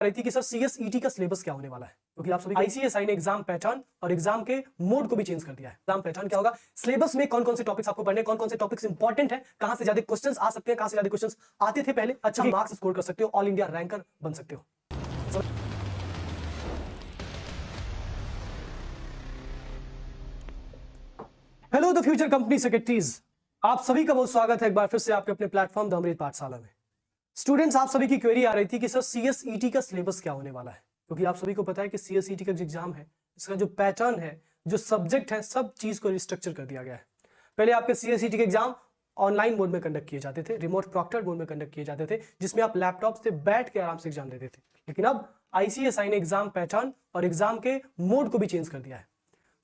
रही थी कि सर सीएसईटी का सिलेबस क्या होने वाला है, क्योंकि आप सभी आईसीएसआई ने एग्जाम पैटर्न और एग्जाम के मोड को भी चेंज कर दिया है। एग्जाम पैटर्न क्या होगा, सिलेबस में कौन कौन से टॉपिक्स आपको पढ़ने, कौन कौन से टॉपिक्स इंपॉर्टेंट है, कहां से ज्यादा क्वेश्चंस आ सकते हैं, कहां से ज्यादा क्वेश्चंस आते थे पहले, अच्छा मार्क्स स्कोर कर सकते हो, ऑल इंडिया रैंकर बन सकते हो। Hello the future company secretaries, आप सभी का बहुत स्वागत है एक बार फिर से आपके अपने प्लेटफॉर्म द अमृत पाठशाला में। स्टूडेंट्स, आप सभी की क्वेरी आ रही थी कि सर सीएसईटी का सिलेबस क्या होने वाला है, क्योंकि आप सभी को पता है कि सीएसईटी का जो एग्जाम है, इसका जो पैटर्न है, जो सब्जेक्ट है, सब चीज को रिस्ट्रक्चर कर दिया गया है। पहले आपके सीएसईटी के एग्जाम ऑनलाइन मोड में कंडक्ट किए जाते थे, रिमोट प्रॉक्टर मोड में कंडक्ट किए जाते थे, जिसमें आप लैपटॉप से बैठ के आराम से एग्जाम देते थे। लेकिन अब आईसीएसआई ने एग्जाम पैटर्न और एग्जाम के मोड को भी चेंज कर दिया है।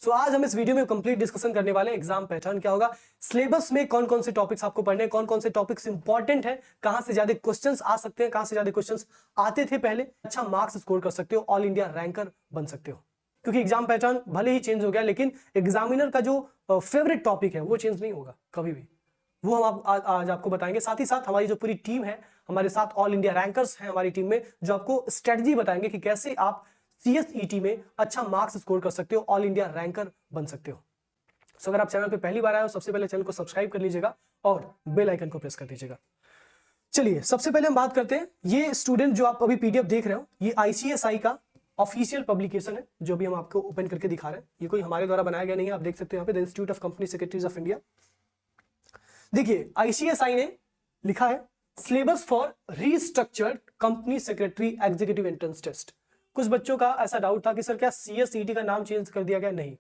सो आज हम इस वीडियो में कंप्लीट डिस्कशन करने वाले हैं एग्जाम पैटर्न क्या होगा, सिलेबस में कौन कौन से टॉपिक्स आपको पढ़ने, कौन कौन से टॉपिक्स इंपॉर्टेंट है, कहां से ज्यादा क्वेश्चंस आ सकते हैं, कहां से ज्यादा क्वेश्चंस आते थे पहले, अच्छा मार्क्स स्कोर कर सकते हो, ऑल इंडिया रैंकर बन सकते हो। क्योंकि एग्जाम पैटर्न भले ही चेंज हो गया, लेकिन एग्जामिनर का जो फेवरेट टॉपिक है वो चेंज नहीं होगा कभी भी, वो हम आज आपको बताएंगे। साथ ही साथ हमारी जो पूरी टीम है, हमारे साथ ऑल इंडिया रैंकर्स हैं हमारी टीम में, जो आपको स्ट्रेटजी बताएंगे कि कैसे आप सीएसईटी में अच्छा मार्क्स स्कोर कर सकते हो, ऑल इंडिया रैंकर बन सकते हो। सो अगर आप चैनल पे पहली बार आए हो, सबसे पहले चैनल को सब्सक्राइब कर लीजिएगा और बेल आइकन को प्रेस कर दीजिएगा। चलिए सबसे पहले हम बात करते हैं, ये स्टूडेंट जो आप अभी पीडीएफ देख रहे हो, ये आईसीएसआई का ऑफिशियल पब्लिकेशन है, जो भी हम आपको ओपन करके दिखा रहे हैं। ये कोई हमारे द्वारा बनाया गया नहीं है, आप देख सकते हैं यहाँ पे the institute of company secretaries of India. देखिए आईसीएसआई ने लिखा है syllabus for restructured company secretary executive entrance test. कुछ बच्चों का ऐसा डाउट था कि सर क्या सीएसईटी का नाम चेंज कर दिया गया? नहीं,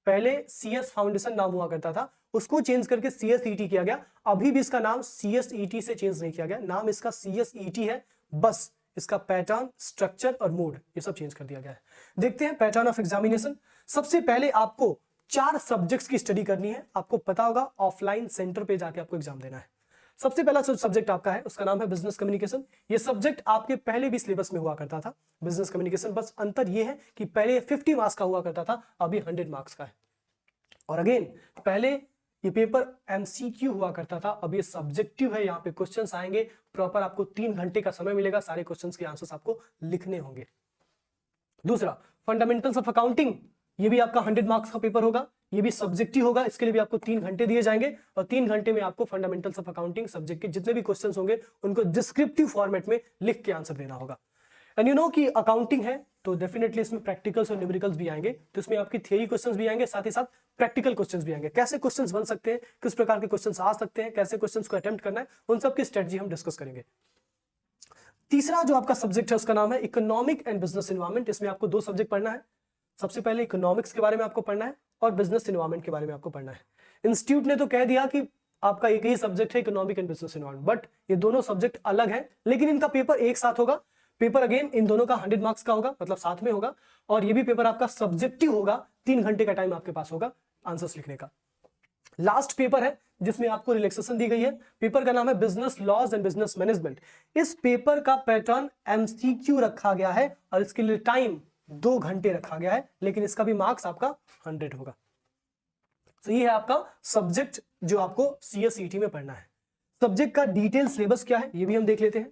पहले सीएस फाउंडेशन नाम हुआ करता था, उसको चेंज करके सीएसईटी किया गया। अभी भी इसका नाम सीएसईटी से चेंज नहीं किया गया, नाम इसका सीएसईटी है, बस इसका पैटर्न, स्ट्रक्चर और मोड ये सब चेंज कर दिया गया है। देखते हैं पैटर्न ऑफ एग्जामिनेशन। सबसे पहले आपको 4 सब्जेक्ट्स की स्टडी करनी है। आपको पता होगा ऑफलाइन सेंटर पे जाके आपको एग्जाम देना है। सबसे पहला जो सब्जेक्ट आपका है उसका नाम है बिजनेस कम्युनिकेशन। ये सब्जेक्ट आपके पहले भी सिलेबस में हुआ करता था, बिजनेस कम्युनिकेशन, बस अंतर ये है कि पहले 50 मार्क्स का हुआ करता था, अभी 100 मार्क्स का है। और अगेन पहले ये पेपर एमसीक्यू हुआ करता था, अब ये सब्जेक्टिव है, यहाँ पे क्वेश्चंस आएंगे, प्रॉपर आपको 3 घंटे का समय मिलेगा, सारे क्वेश्चंस के आंसर्स आपको लिखने होंगे। दूसरा फंडामेंटल्स ऑफ अकाउंटिंग, ये भी आपका 100 मार्क्स का पेपर होगा, ये भी सब्जेक्टिव होगा, इसके लिए भी आपको 3 घंटे दिए जाएंगे और 3 घंटे में आपको फंडामेंटल्स ऑफ अकाउंटिंग सब्जेक्ट के जितने भी क्वेश्चंस होंगे उनको डिस्क्रिप्टिव फॉर्मेट में लिख के आंसर देना होगा। एंड यू नो कि अकाउंटिंग है तो डेफिनेटली इसमें प्रैक्टिकल्स और न्यूमेरिकल्स भी आएंगे, तो इसमें आपकी थियरी क्वेश्चंस भी आएंगे, साथ ही साथ प्रैक्टिकल क्वेश्चंस भी आएंगे। कैसे क्वेश्चंस बन सकते हैं, किस प्रकार के क्वेश्चंस आ सकते हैं, कैसे क्वेश्चंस को अटेम्प्ट करना है, उन सब की स्ट्रेटजी हम डिस्कस करेंगे। तीसरा जो आपका सब्जेक्ट है उसका नाम है इकोनॉमिक एंड बिजनेस एनवायरनमेंट। इसमें आपको 2 सब्जेक्ट पढ़ना है। सबसे पहले इकोनॉमिक्स के बारे में आपको पढ़ना है और बिजनेस एनवायरनमेंट के बारे में आपको पढ़ना है। इंस्टीट्यूट ने तो कह दिया कि आपका एक ही सब्जेक्ट है economic and business environment, but ये दोनों सब्जेक्ट अलग है, लेकिन इनका पेपर एक साथ होगा। पेपर अगेन इन दोनों का 100 मार्क्स का होगा, मतलब साथ में होगा, और ये भी पेपर आपका सब्जेक्टिव होगा। 3 घंटे का टाइम आपके पास होगा आंसर्स लिखने का। लास्ट पेपर है जिसमें आपको रिलैक्सेशन दी गई है, पेपर का नाम है business laws and business management. इस पेपर का पैटर्न एमसीक्यू रखा गया है और इसके लिए टाइम 2 घंटे रखा गया है, लेकिन इसका भी मार्क्स आपका 100 होगा। तो ये है आपका सब्जेक्ट जो आपको सीएसईटी में पढ़ना है। सब्जेक्ट का डिटेल सिलेबस क्या है ये भी हम देख लेते हैं।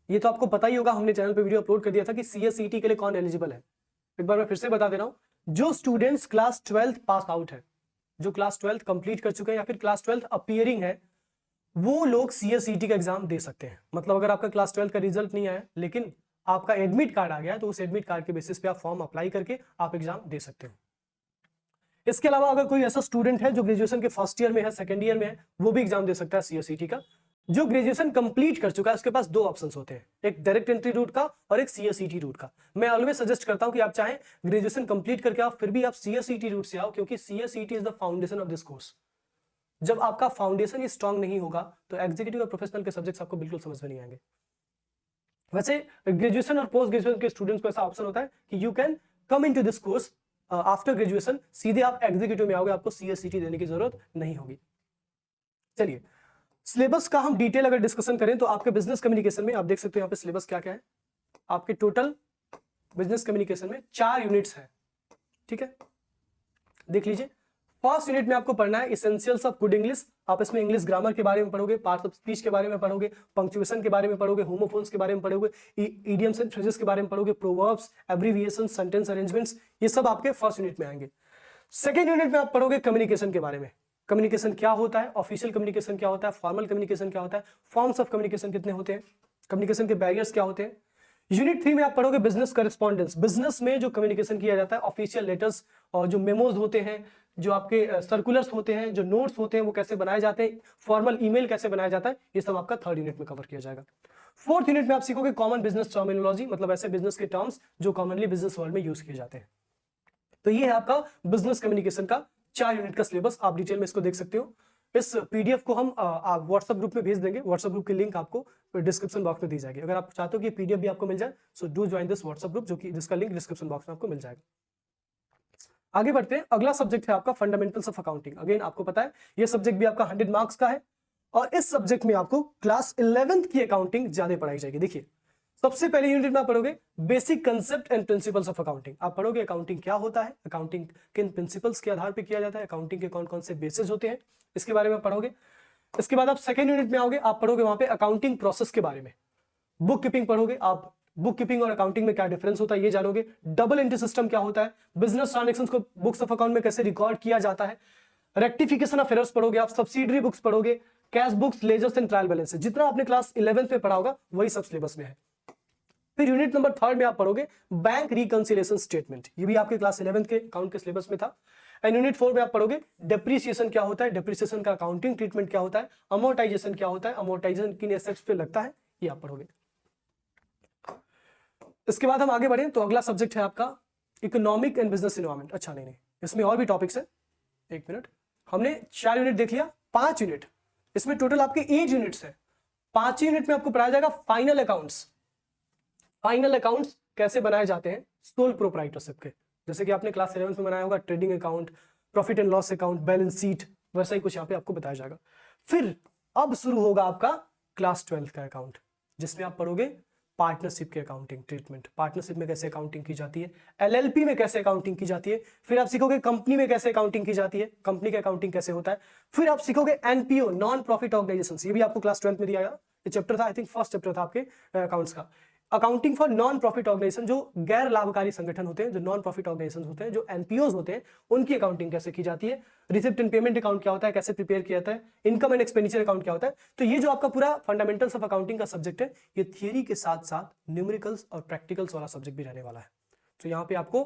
ये तो आपको पता ही होगा, हमने चैनल पे वीडियो अपलोड कर दिया था कि सीएसईटी के लिए कौन एलिजिबल है। एक बार मैं फिर से बता दे रहा हूं, जो students class 12th pass out है, जो क्लास 12th कंप्लीट कर चुके हैं या फिर क्लास 12th अपीयरिंग है, वो लोग सीएसईटी का एग्जाम दे सकते हैं। मतलब अगर आपका क्लास 12th का रिजल्ट नहीं आया लेकिन आपका एडमिट कार्ड आ गया, तो उस एडमिट कार्ड के बेसिस पे आप फॉर्म अप्लाई करके आप एग्जाम दे सकते हो। इसके अलावा अगर कोई ऐसा स्टूडेंट है जो ग्रेजुएशन के फर्स्ट ईयर में है, सेकंड ईयर में है, वो भी एग्जाम दे सकता है सीएसईटी का। जो ग्रेजुएशन कंप्लीट कर चुका है उसके पास 2 ऑप्शंस होते हैं, एक डायरेक्ट एंट्री रूट का और एक सीएसईटी रूट का। मैं ऑलवेज सजेस्ट करता हूं कि आप चाहे ग्रेजुएशन कंप्लीट करके आओ, फिर भी आप सीएसईटी रूट से आओ, क्योंकि CSET is the foundation of this course. जब आपका फाउंडेशन ही स्ट्रांग नहीं होगा तो एग्जीक्यूटिव और प्रोफेशनल के सब्जेक्ट्स आपको बिल्कुल समझ में नहीं आएंगे। वैसे ग्रेजुएशन और पोस्ट ग्रेजुएशन के स्टूडेंट्स को ऐसा ऑप्शन होता है कि you can come into this course after graduation, सीधे आप एग्जीक्यूटिव में आओगे, आपको सीएसईटी देने की जरूरत नहीं होगी। चलिए सिलेबस का हम डिटेल अगर डिस्कशन करें तो आपके बिजनेस कम्युनिकेशन में आप देख सकते हो यहाँ पे सिलेबस क्या क्या है। आपके टोटल बिजनेस कम्युनिकेशन में 4 यूनिट्स है, ठीक है, देख लीजिए। फर्स्ट यूनिट में आपको पढ़ना है इसेंशियल्स ऑफ गुड इंग्लिश, आप इसमें इंग्लिश ग्रामर के बारे में पढ़ोगे, पार्ट्स ऑफ स्पीच के बारे में पढ़ोगे, पंक्चुएशन के बारे में पढ़ोगे, होमोफोन्स के बारे में पढ़ोगे, इडियम्स एंड फ्रेजेस के बारे में पढ़ोगे, प्रोवर्ब्स, एब्रिविएशन, सेंटेंस अरेंजमेंट्स, ये सब आपके फर्स्ट यूनिट में आएंगे। सेकेंड यूनिट में आप पढ़ोगे कम्युनिकेशन के बारे में। कम्युनिकेशन क्या होता है, ऑफिशियल कम्युनिकेशन क्या होता है, फॉर्मल कम्युनिकेशन क्या होता है, फॉर्म्स ऑफ कम्युनिकेशन कितने होते हैं, कम्युनिकेशन के बैरियर्स क्या होते हैं। यूनिट 3 में आप पढ़ोगे बिजनेस करेस्पॉन्डेंस। बिजनेस में जो कम्युनिकेशन किया जाता है, ऑफिशियल लेटर्स और जो मेमोज होते हैं, जो आपके सर्कुलर्स होते हैं, जो नोट्स होते हैं, वो कैसे बनाए जाते हैं, फॉर्मल ईमेल कैसे बनाया जाता है, ये सब आपका थर्ड यूनिट में कवर किया जाएगा। फोर्थ यूनिट में आप सीखोगे कॉमन बिजनेस टर्मिनोलॉजी, मतलब ऐसे बिजनेस के टर्म्स जो कॉमनली बिजनेस वर्ल्ड में यूज किए जाते हैं। तो ये है आपका बिजनेस कम्युनिकेशन का 4 यूनिट का सिलेबस। आप डिटेल में इसको देख सकते हो। इस पीडीएफ को हम व्हाट्सएप ग्रुप में भेज देंगे। व्हाट्सएप ग्रुप की लिंक आपको डिस्क्रिप्शन बॉक्स में दी जाएगी। अगर आप चाहते हो कि पीडीएफ भी आपको मिल जाए, so do join this WhatsApp group, जिसका लिंक डिस्क्रिप्शन बॉक्स में आपको मिल जाएगा। आगे बढ़ते हैं। अगला सब्जेक्ट है आपका फंडामेंटल्स ऑफ अकाउंटिंग। अगेन आपको पता है ये सब्जेक्ट भी आपका 100 मार्क्स का है और इस सब्जेक्ट में आपको क्लास 11th की अकाउंटिंग ज्यादा पढ़ाई जाएगी। देखिए, सबसे पहले यूनिट में आप पढ़ोगे basic concept and principles of accounting. आप पढ़ोगे अकाउंटिंग क्या होता है, अकाउंटिंग किन प्रिंसिपल्स के आधार पर किया जाता है, अकाउंटिंग के कौन कौन से बेसिस होते हैं, इसके बारे में पढ़ोगे। इसके बाद आप सेकेंड यूनिट में आओगे, आप पढ़ोगे वहां पे अकाउंटिंग प्रोसेस के बारे में। बुक कीपिंग पढ़ोगे आप, बुक कीपिंग और अकाउंटिंग में क्या डिफरेंस होता है ये जानोगे। डबल एंट्री सिस्टम क्या होता है, बिजनेस ट्रांजैक्शंस को बुक्स ऑफ अकाउंट में कैसे रिकॉर्ड किया जाता है। रेक्टिफिकेशन ऑफ एरर्स पढ़ोगे आप, सब्सिडरी बुक्स पढ़ोगे, cash books, ledgers and trial balance. जितना आपने क्लास 11th में पढ़ा होगा वही सब सिलेबस में है। फिर यूनिट नंबर 3 में आप पढ़ोगे बैंक रिकंसिलिएशन स्टेटमेंट। ये भी आपके क्लास 11th के अकाउंट के सिलेबस में था। एंड यूनिट 4 में आप पढ़ोगे डेप्रिसिएशन क्या होता है, डेप्रिसिएशन का अकाउंटिंग ट्रीटमेंट क्या होता है, अमोर्टाइजेशन क्या होता है, अमोर्टाइजेशन किन एसेट्स पे लगता है, ये आप पढ़ोगे। इसके बाद हम आगे बढ़े तो अगला सब्जेक्ट है आपका इकोनॉमिक एंड बिजनेस एनवायरनमेंट। अच्छा नहीं, इसमें और भी टॉपिक्स है। एक मिनट, हमने 4 यूनिट देख लिया, 5 यूनिट, इसमें टोटल आपके 8 यूनिट्स है। 5 यूनिट में आपको पढ़ाया जाएगा फाइनल अकाउंट्स। फाइनल अकाउंट्स कैसे बनाए जाते हैं सोल प्रोप्राइटरशिप के, जैसे कि आपने क्लास 11th में बनाया होगा trading account, profit and loss account, balance sheet, वैसा ही कुछ यहाँ पे आपको बताया जाएगा। फिर अब शुरू होगा आपका क्लास 12th का अकाउंट, जिसमें आप पढ़ोगे पार्टनरशिप की अकाउंटिंग ट्रीटमेंट, पार्टनरशिप में कैसे अकाउंटिंग की जाती है, एलएलपी में कैसे अकाउंटिंग की जाती है। फिर आप सीखोगे कंपनी में कैसे अकाउंटिंग की जाती है, कंपनी का अकाउंटिंग कैसे होता है। फिर आप सीखोगे एनपीओ, नॉन प्रॉफिट ऑर्गेनाइजेशन, ये भी आपको क्लास 12th में दिया गया। ये चैप्टर था, आई थिंक फर्स्ट चैप्टर था आपके अकाउंट्स का। Accounting for non profit organisation, जो गैर लाभकारी संगठन होते हैं, जो नॉन प्रॉफिट ऑर्गेनाइजेशन होते हैं, जो एनपीओज होते हैं, उनकी अकाउंटिंग कैसे की जाती है। रिसिप्ट एंड पेमेंट अकाउंट क्या होता है, कैसे प्रिपेयर किया जाता है, इनकम एंड एक्सपेंडिचर अकाउंट क्या होता है। तो ये जो आपका पूरा फंडामेंटल्स ऑफ अकाउंटिंग का सब्जेक्ट है, ये थियरी के साथ साथ न्यूमेरिकल्स और प्रैक्टिकल्स वाला सब्जेक्ट भी रहने वाला है। तो यहाँ पे आपको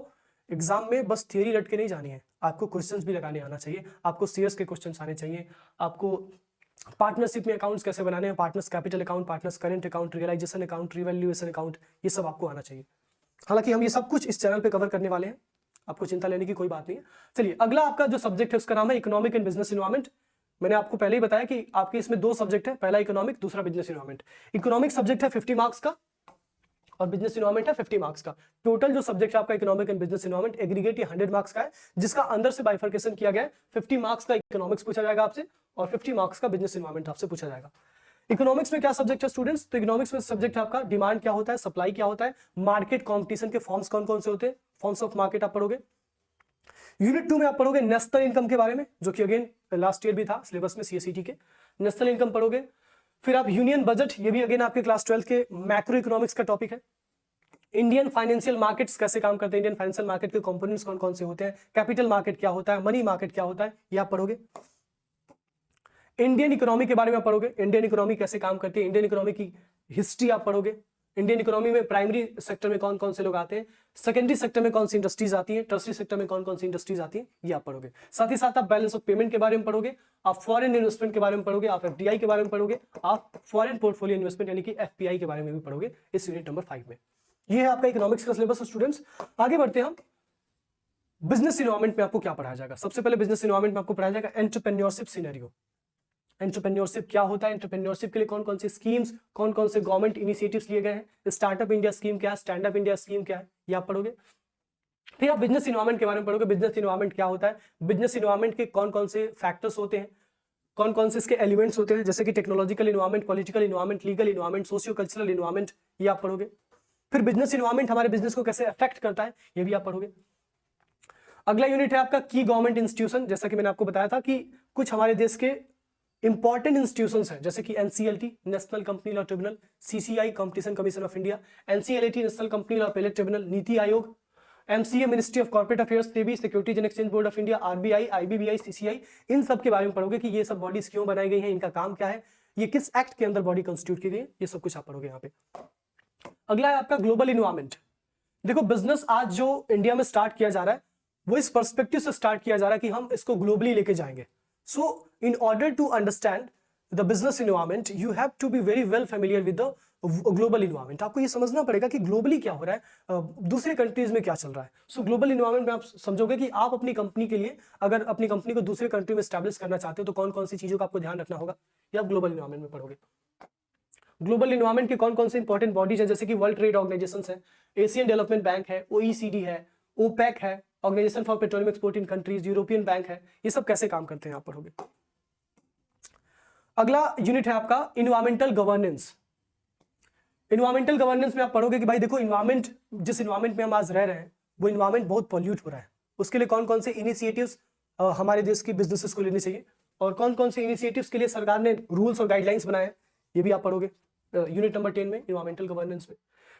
एग्जाम में बस थियरी रट के नहीं जानी है, आपको क्वेश्चंस भी लगाने आना चाहिए, आपको सीएस के क्वेश्चंस आने चाहिए, आपको पार्टनरशिप में अकाउंट्स कैसे बनाने हैं, partners capital account, partners current account, realisation account, revaluation account, ये सब आपको आना चाहिए। हालांकि हम ये सब कुछ इस चैनल पे कवर करने वाले हैं, आपको चिंता लेने की कोई बात नहीं है। चलिए, अगला आपका जो सब्जेक्ट है उसका नाम है इकोनॉमिक एंड बिजनेस एनवायरनमेंट। मैंने आपको पहले ही बताया कि आपके इसमें 2 सब्जेक्ट है, पहला इकोनॉमिक, दूसरा बिजनेस एनवायरनमेंट। इकोनॉमिक सब्जेक्ट है 50 मार्क्स का और बिजनेस एनवायरनमेंट है 50 मार्क्स का। टोटल जो सब्जेक्ट है आपका economic and business environment aggregate 100 marks का है, जिसका अंदर से बाइफर्केशन किया गया है। 50 मार्क्स का इकोनॉमिक्स पूछा जाएगा आपसे और 50 मार्क्स का बिजनेस एनवायरनमेंट आपसे पूछा जाएगा। इकोनॉमिक्स में क्या सब्जेक्ट है स्टूडेंट्स, तो इकोनॉमिक्स में सब्जेक्ट है आपका डिमांड क्या होता है, सप्लाई क्या होता है, मार्केट कॉम्पिटिशन के फॉर्म्स कौन कौन से होते हैं, फॉर्म्स ऑफ मार्केट आप पढ़ोगे। यूनिट 2 में आप पढ़ोगे नेशनल इनकम के बारे में, जो कि अगेन लास्ट ईयर भी था सिलेबस में सीएसईटी के, नेशनल इनकम पढ़ोगे। फिर आप यूनियन बजट, ये भी अगेन आपके क्लास 12 के मैक्रो इकोनॉमिक्स का टॉपिक है। इंडियन फाइनेंशियल मार्केट्स कैसे काम करते हैं, इंडियन फाइनेंशियल मार्केट के कंपोनेंट्स कौन कौन से होते हैं, कैपिटल मार्केट क्या होता है, मनी मार्केट क्या होता है, ये आप पढ़ोगे। इंडियन इकोनॉमी के बारे में पढ़ोगे, इंडियन इकोनॉमी कैसे काम करती है, इंडियन इकोनॉमी की हिस्ट्री आप पढ़ोगे। इंडियन इकोनॉमी में प्राइमरी सेक्टर में कौन कौन से लोग आते हैं, सेकेंडरी सेक्टर में कौन सी इंडस्ट्रीज आती हैं, टर्सरी सेक्टर में कौन कौन सी इंडस्ट्रीज आती हैं, ये आप पढ़ोगे। साथ ही साथ आप बैलेंस ऑफ पेमेंट के बारे में पढ़ोगे, आप फॉरेन इन्वेस्टमेंट के बारे में पढ़ोगे, आप एफडीआई के बारे में पढ़ोगे, आप फॉरेन पोर्टफोलियो इन्वेस्टमेंट यानी कि एफपीआई के बारे में भी पढ़ोगे इस यूनिट नंबर 5 में। ये है आपका इकोनॉमिक्स का सिलेबस स्टूडेंट्स। आगे बढ़ते हैं हम, बिजनेस एनवायरनमेंट में आपको क्या पढ़ाया जाएगा। सबसे पहले बिजनेस एनवायरनमेंट में आपको पढ़ाया जाएगा एंटरप्रेन्योरशिप सिनेरियो। एंटरप्रेन्योरशिप क्या होता है, एंटरप्रेन्योरशिप के लिए कौन कौन सी स्कीम्स, कौन कौन से गवर्नमेंट इनिशिएटिव्स लिए गए हैं, स्टार्टअप इंडिया स्कीम क्या है, स्टैंड अप इंडिया स्कीम क्या है, ये आप पढ़ोगे। फिर आप बिजनेस एनवायरनमेंट के बारे में पढ़ोगे, बिजनेस एनवायरनमेंट क्या होता है, बिजनेस एनवायरनमेंट के कौन कौन से फैक्टर्स होते हैं, कौन कौन से इसके एलिमेंट्स होते हैं, जैसे कि technological environment, political environment, legal environment, socio cultural environment, ये आप पढ़ोगे। फिर बिजनेस एनवायरनमेंट हमारे बिजनेस को कैसे अफेक्ट करता है, ये भी आप पढ़ोगे। अगला यूनिट है आपका की गवर्नमेंट इंस्टीट्यूशन। जैसा कि मैंने आपको बताया था कि कुछ हमारे देश के इंपॉर्टेंट इंस्टीट्यूशंस हैं जैसे कि NCLT National Company Law Tribunal, CCI Competition Commission of India, NCLT National Company Law Appellate Tribunal, NITI Aayog, MCA Ministry of Corporate Affairs, SEBI Securities and Exchange Board of India, RBI, IBBI, CCI, इन सब के बारे में पढ़ोगे कि ये सब bodies क्यों बनाई गई हैं, इनका काम क्या है, ये किस एक्ट के अंदर बॉडी कंस्टिट्यूट की गई है, ये सब कुछ आप पढ़ोगे यहाँ पे। अगला है आपका ग्लोबल इन्वायरमेंट। देखो बिजनेस आज जो इंडिया में स्टार्ट किया जा रहा है वो इस पर्सपेक्टिव से स्टार्ट किया जा रहा है कि हम इसको ग्लोबली लेके जाएंगे। So in order to understand the business environment you have to be very well familiar with the global environment. आपको ये समझना पड़ेगा कि ग्लोबली क्या हो रहा है, दूसरे कंट्रीज में क्या चल रहा है। सो ग्लोबल इन्वायरमेंट में आप समझोगे कि आप अपनी कंपनी के लिए अगर अपनी कंपनी को दूसरे कंट्री में स्टैब्लिश करना चाहते हो तो कौन कौन सी चीजों का आपको ध्यान रखना होगा, ये आप ग्लोबल इन्वायरमेंट में पढ़ोगे। ग्लोबल इन्वायरमेंट के कौन कौन से इंपॉर्टेंट बॉडीज हैं जैसे कि वर्ल्ड ट्रेड ऑर्गेनाइजेशन है, एशियन डेवलपमेंट बैंक है, ओईसीडी है, ओपेक है, organisation for petroleum exporting countries, European bank है, ये सब कैसे काम करते हैं आप पढ़ोगे। अगला यूनिट है आपका इन्वायरमेंटल गवर्नेंस। इन्वायरमेंटल गवर्नेंस में आप पढ़ोगे कि भाई देखो इन्वायरमेंट, जिस इन्वायरमेंट में हम आज रह रहे हैं वो इन्वायरमेंट बहुत पॉल्यूट हो रहा है, उसके लिए कौन कौन से इनिशिएटिव्स हमारे देश की बिजनेसेस को लेने चाहिए और कौन कौन से इनिशिएटिव्स के लिए सरकार ने रूल्स और गाइडलाइंस बनाए, ये भी आप पढ़ोगे यूनिट नंबर 10 में इन्वायरमेंटल गवर्नेंस में।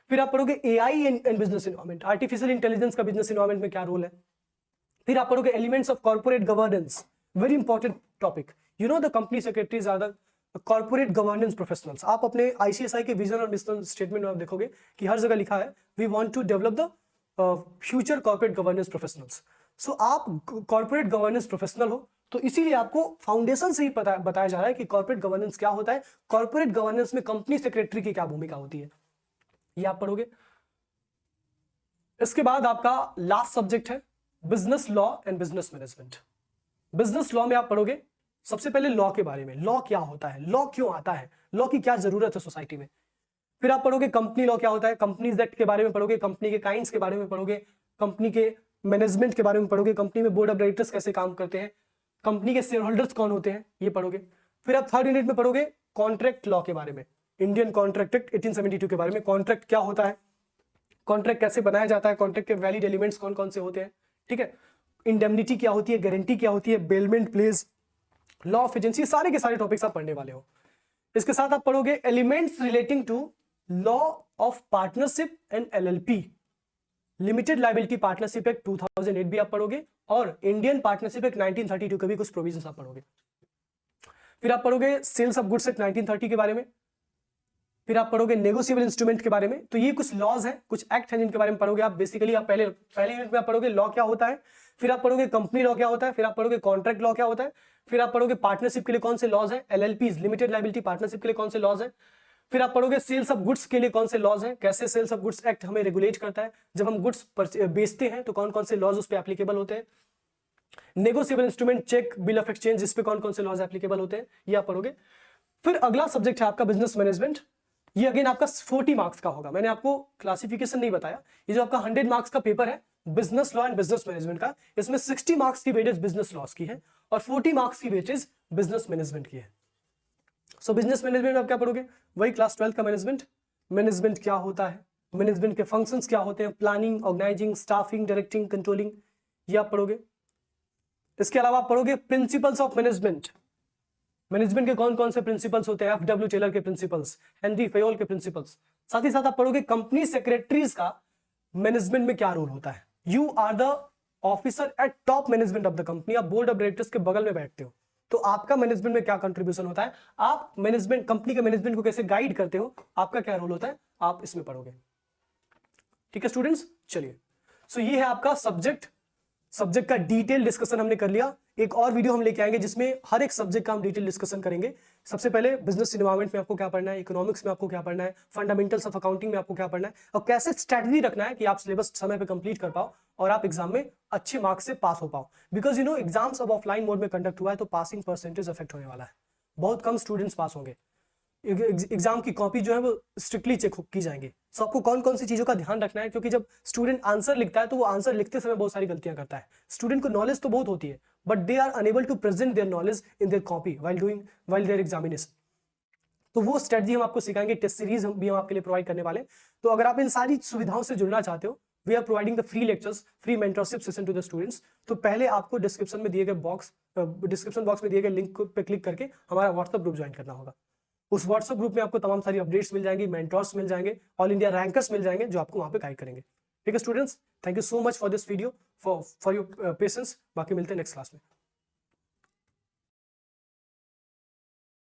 फिर आप पढ़ोगे AI and business environment, artificial intelligence का बिजनेस इन्वायरमेंट में क्या रोल है। फिर आप पढ़ोगे elements of corporate governance, very important topic. You know the company secretaries are the corporate governance professionals. आप अपने आईसीएसआई के विजन और मिशन स्टेटमेंट में आप देखोगे कि हर जगह लिखा है we want to develop the future corporate governance professionals. So आप कॉर्पोरेट गवर्नेंस प्रोफेशनल हो तो इसीलिए आपको फाउंडेशन से ही बताया जा रहा है कि कॉर्पोरेट गवर्नेंस क्या होता है, कॉर्पोरेट गवर्नेंस में कंपनी सेक्रेटरी की क्या भूमिका होती है, ये आप पढ़ोगे। इसके बाद आपका लास्ट सब्जेक्ट है business law and business management. Business law में आप पढ़ोगे सबसे पहले लॉ के बारे में, लॉ क्या होता है, लॉ क्यों आता है, लॉ की क्या जरूरत है सोसाइटी में। फिर आप पढ़ोगे कंपनी लॉ क्या होता है, कंपनीज एक्ट के बारे में पढ़ोगे, कंपनी के काइंड्स के बारे में पढ़ोगे, कंपनी के मैनेजमेंट के बारे में पढ़ोगे, कंपनी में बोर्ड ऑफ डायरेक्टर्स कैसे काम करते हैं, कंपनी के शेयर होल्डर्स कौन होते हैं, ये पढ़ोगे। फिर आप थर्ड यूनिट में पढ़ोगे कॉन्ट्रैक्ट लॉ के बारे में, इंडियन कॉन्ट्रैक्ट एक्ट 1872 के बारे में, कॉन्ट्रैक्ट क्या होता है, कॉन्ट्रैक्ट कैसे बनाया जाता है, कॉन्ट्रैक्ट के वैलिड एलिमेंट्स कौन कौन से होते हैं, ठीक है, इंडेमनिटी क्या होती है, गारंटी क्या होती है, bailment place, law of agency, सारे के सारे टॉपिक्स आप पढ़ने वाले हो। इसके साथ आप पढ़ोगे elements relating to law of partnership and LLP, limited liability partnership act 2008 भी आप पढ़ोगे और इंडियन पार्टनरशिप एक्ट 1932 के भी कुछ प्रोविजंस आप पढ़ोगे। फिर आप पढ़ोगे सेल्स ऑफ गुड्स एक्ट 1930 के बारे में, फिर आप पढ़ोगे नेगोशिएबल इंस्ट्रूमेंट के बारे में। तो ये कुछ लॉज हैं, कुछ एक्ट हैं जिनके बारे में पढ़ोगे आप। बेसिकली आप पहले यूनिट में आप पढ़ोगे लॉ क्या होता है, फिर आप पढ़ोगे कंपनी लॉ क्या होता है, फिर आप पढ़ोगे कॉन्ट्रैक्ट लॉ क्या होता है, फिर आप पढ़ोगे पार्टनरशिप के लिए कौन से लॉज है, एलएलपीज लिमिटेड लायबिलिटी पार्टनरशिप के लिए कौन से लॉज है, फिर आप पढ़ोगे सेल्स ऑफ गुड्स के लिए कौन से लॉज हैं, कैसे सेल्स ऑफ गुड्स एक्ट हमें रेगुलेट करता है, जब हम गुड्स बेचते हैं तो कौन कौन से लॉज उस पर एप्लीकेबल होते हैं, negotiable instrument cheque bill of exchange इस पे कौन कौन से लॉज एप्लीकेबल होते हैं, ये आप पढ़ोगे। फिर अगला सब्जेक्ट है आपका बिजनेस मैनेजमेंट। ये अगेन आपका 40 मार्क्स का होगा, मैंने आपको क्लासिफिकेशन नहीं बताया। ये जो आपका 100 मार्क्स का पेपर है business law and business management का, इसमें 60 मार्क्स की वेटेज बिजनेस लॉस की है और 40 मार्क्स की वेटेज बिजनेस मैनेजमेंट की है। सो बिजनेस मैनेजमेंट में आप क्या पढ़ोगे, वही क्लास 12 का मैनेजमेंट, मैनेजमेंट क्या होता है, मैनेजमेंट के फंक्शंस क्या होते हैं, planning, organising, staffing, directing, controlling, ये आप पढ़ोगे। इसके अलावा आप पढ़ोगे प्रिंसिपल्स ऑफ मैनेजमेंट, मैनेजमेंट के कौन कौन से प्रिंसिपल्स होते हैं, एफडब्ल्यू टेलर के प्रिंसिपल्स, हेनरी फेयोल के प्रिंसिपल्स। साथ ही साथ आप पढ़ोगे कंपनी सेक्रेटरीज का मैनेजमेंट में क्या रोल होता है। You are the officer at top management of the company, आप बोर्ड ऑफ डायरेक्टर्स के बगल में बैठते हो, तो आपका मैनेजमेंट में क्या कंट्रीब्यूशन होता है, आप मैनेजमेंट कंपनी के मैनेजमेंट को कैसे गाइड करते हो, आपका क्या रोल होता है, आप इसमें पढ़ोगे। ठीक है स्टूडेंट्स, चलिए। सो ये है आपका सब्जेक्ट का डिटेल डिस्कशन हमने कर लिया। एक और वीडियो हम लेके आएंगे जिसमें हर एक सब्जेक्ट का हम डिटेल डिस्कशन करेंगे। सबसे पहले बिजनेस इन्वायरमेंट में आपको क्या पढ़ना है, इकोनॉमिक्स में आपको क्या पढ़ना है, फंडामेंटल्स ऑफ अकाउंटिंग में आपको क्या पढ़ना है और कैसे स्ट्रेटजी रखना है कि आप सिलेबस समय पे कंप्लीट कर पाओ और आप एग्जाम में अच्छे मार्क्स से पास हो पाओ। बिकॉज यू नो एग्जाम्स अब ऑफलाइन मोड में कंडक्ट हुआ है तो पासिंग परसेंटेज अफेक्ट होने वाला है, बहुत कम स्टूडेंट्स पास होंगे। एग्जाम की कॉपी जो है वो स्ट्रिक्टली चेक की जाएंगी। सो आपको कौन कौन सी चीजों का ध्यान रखना है, क्योंकि जब स्टूडेंट आंसर लिखता है तो वो आंसर लिखते समय बहुत सारी गलतियां करता है। स्टूडेंट को नॉलेज तो बहुत होती है but they are unable to present their knowledge in their copy while their examination. तो वो स्ट्रेटजी हम आपको सिखाएंगे, टेस्ट सीरीज भी हम आपके लिए प्रोवाइड करने वाले। तो अगर आप इन सारी सुविधाओं से जुड़ना चाहते हो we are providing the free lectures, free mentorship session to the students. तो पहले आपको डिस्क्रिप्शन में दिए गए डिस्क्रिप्शन बॉक्स में दिए गए लिंक पे क्लिक करके हमारा व्हाट्सएप ग्रुप ज्वाइन करना होगा। उस व्हाट्सएप ग्रुप में आपको तमाम सारी अपडेट्स मिल जाएंगी, मेंटर्स मिल जाएंगे, ऑल इंडिया रैंकर्स मिल जाएंगे जो आपको वहां पे गाइड करेंगे। ठीक है students, thank you so much for this video, for your patience. बाकी मिलते हैं नेक्स्ट क्लास में।